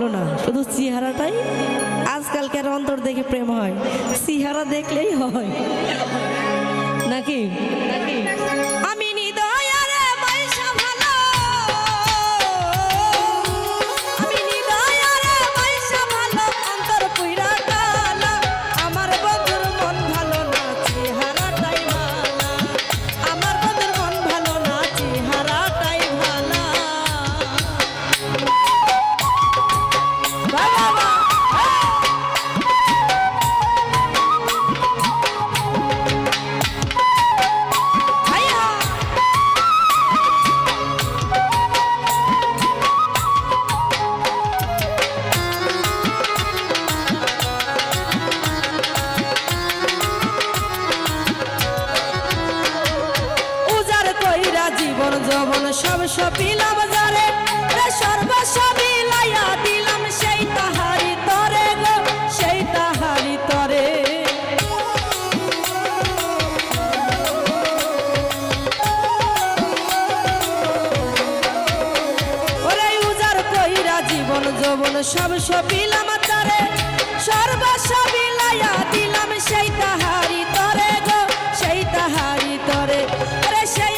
ভালো না, শুধু চেহারাটাই। আজকালকার অন্তর দেখে প্রেম হয়, চেহারা দেখলেই হয় নাকি? আমি নিদয়ারে মাইশা ভালো, আমি নিদয়ারে মাইশা ভালো, অন্তর পুইরা কালা। আমার বন্ধুর মন ভালো না, চেহারাটাই ভালা। আমার বন্ধুর মন ভালো না, চেহারাটাই ভালা। বাবা জীবন যৌবন সব সপিলাম যারে, সর্বস্ব বিলাইয়া দিলাম সেই তাহারি তরে গো, সেই তাহারি তরে। ওরে উজার কইরা জীবন যৌবন সব সপিলাম যারে, সর্বস্ব বিলাইয়া দিলাম সেই তাহারি তরে গো, সেই তাহারি তরে। ওরে সেই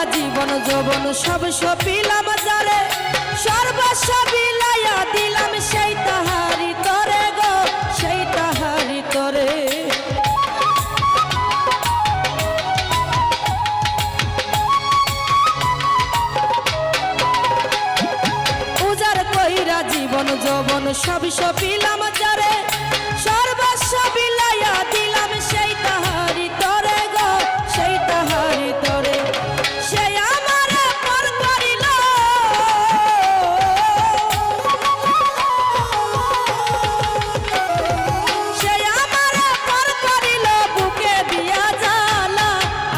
কইরা জীবন যৌবন সব সপিলাম যারে সর্বস্ব বিলাইয়া দিলাম সেই তাহারি তরে গো সেই তাহারি তরে উজাড় কইরা জীবন যৌবন সব সপিলাম যারে সর্বস্ব বিলাইয়া দিলাম সেই তাহারি তরে গো সেই তাহারি তরে সে আমার পর করিল সে আমার পর করিল বুকে দিয়া জ্বালা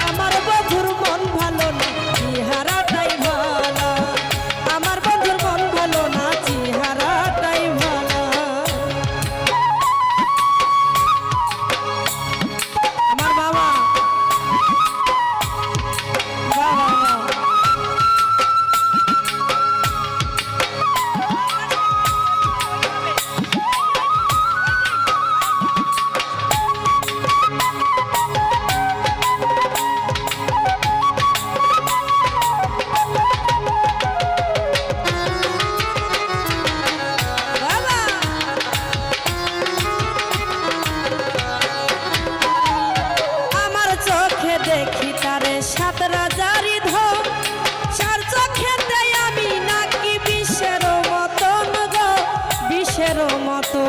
আমার বন্ধুর মন ভালো না চেহারাটাই ভালো আমার বন্ধুর মন ভালো না চেহারাটাই ভালো আমার বাবা বাবা বাবা আমার চোখে দেখি তারে সাত রাজারি ধন চার চোখে দেয় আমি নাকি বিশ্বের মতন গো বিশ্বের মতো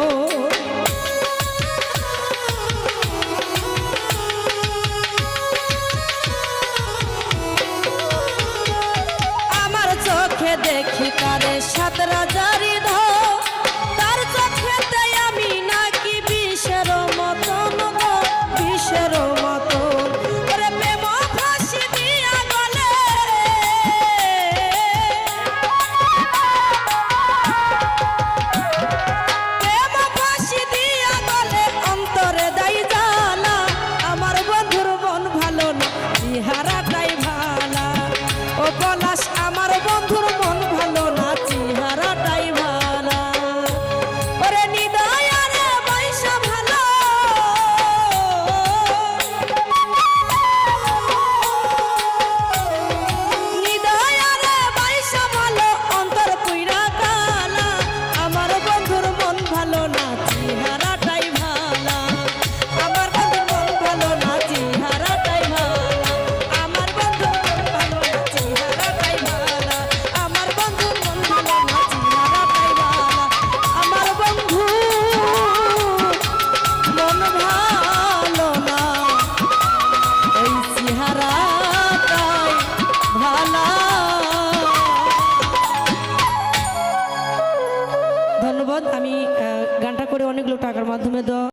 আমার চোখে দেখি তারে সাত রাজারি ধন তার চোখে দেয় আমি নাকি বিশ্বের মতন গো বিশ্বের মতন ওরে প্রেম ফাঁসি দিয়া গলে প্রেম ফাঁসি দিয়া গলে অন্তরে দাই জ্বালা আমার বন্ধুর মন ভালো না চেহারাটাই ভালা ও পলাশ আমার বন্ধুর মন ভালো না চেহারাটাই ভালা ওরে নিদয়ারে বৈশা ভালো নিদয়ারে বৈশা ভালো অন্তর পুইরা কালা আমার বন্ধুর মন ভালো না চেহারাটাই ভালা আমার বন্ধুর মন ভালো না চেহারাটাই ভালা আমার বন্ধুর মন ভালো না চেহারাটাই ভালা আমার বন্ধুর মন ভালো না চেহারাটাই ভালা আমার বন্ধু মন ভালো না এই চেহারাটাই ভালা ধন্যবাদ আমি গানটা করে অনেকগুলো টাকার মাধ্যমে দেওয়া